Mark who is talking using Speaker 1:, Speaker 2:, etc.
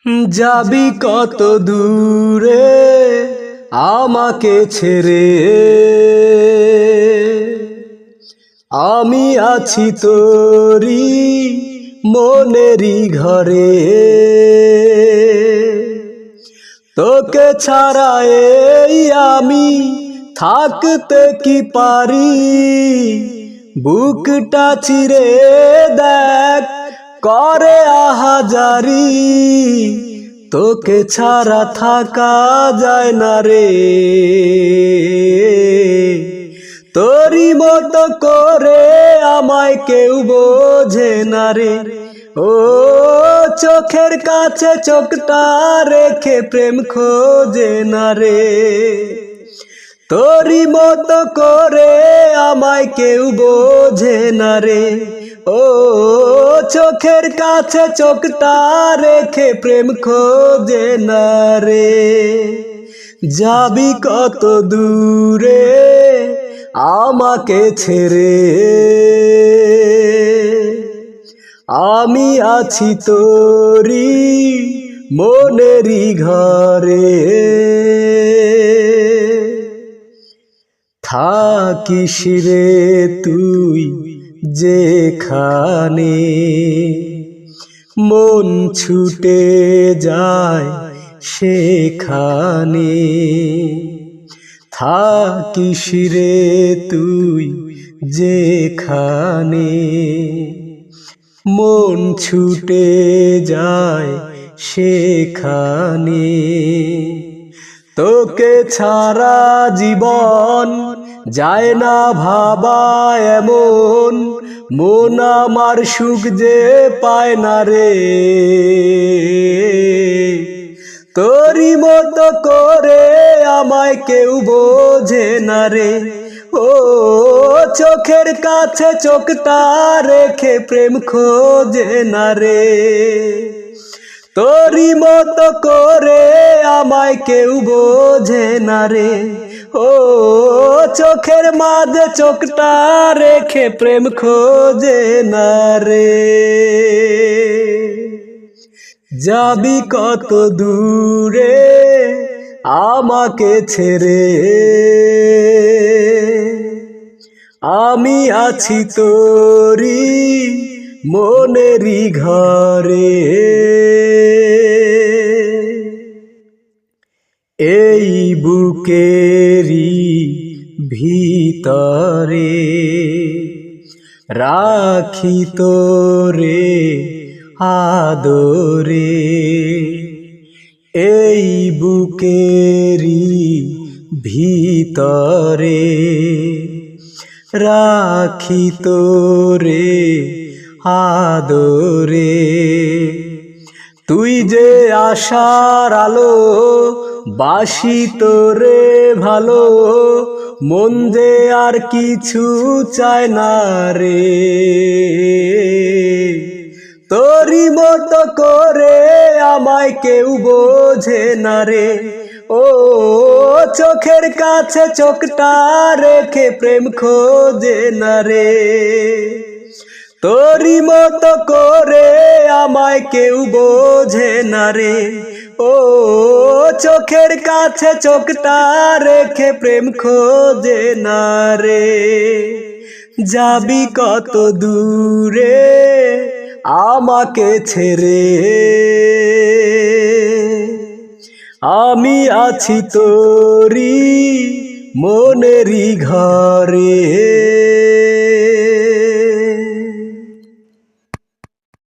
Speaker 1: যাবি কত দূরে আমাকে ছেড়ে, আমি আছি তোরি মনেরই ঘরে। তোকে ছাড়া এই আমি থাকতে কি পারি, বুকটা চিরে দেখ করে আহাজারি। তোকে ছাড়া থাকা যায় না রে, তোরি মতো করে আমায় কেউ বোঝে না রে। ও চোখের কাছে চোখটা রেখে প্রেম খোঁজে না রে, তোরি মতো করে আমায় কেউ বোঝে না রে। ও চোখের কাছে চোখটা রেখে প্রেম খোঁজে না রে। যাবি কত দূরে আমাকে ছেড়ে, আমি আছি তোরি মনেরই ঘরে। থাকিস রে তুই যেখানে, মন ছুটে যায় সেখানে। থাকিস রে তুই যেখানে, মন ছুটে যায় সেখানে। তোকে ছাড়া জীবন যায় না ভাবা এমন, মন আমার সুখ যে পায় না রে। তোরি মতো করে আমায় কেউ বোঝে না রে। ও চোখের কাছে চোখটা রেখে প্রেম খোঁজে না রে, তোরি মতো করে আমায় কেউ বোঝে না রে। ও চোখের মাঝে চোখটা রেখে প্রেম খোঁজে না রে। যাবি কত দূরে আমাকে ছেড়ে, আমি আছি তোরি মনেরই ঘরে। এই বুকেরই ভিতরে রাখি তোরে আদরে। এই বুকেরই ভিতরে রাখি তোরে আদরে। তুই যে আশার আলো, বাসি তোরে ভালো, মন যে আর কিছু চায় না রে। তোরি মতো করে আমায় কেউ বোঝে না রে। ও চোখের কাছে চোখটা রেখে প্রেম খোঁজে না রে, তোরি মতো করে আমায় কেউ বোঝে না রে। ও চোখের কাছে চোখটা রেখে প্রেম খোঁজে না রে। যাবি কত দূরে আমাকে ছেড়ে, আমি আছি তোরি মনেরই ঘরে।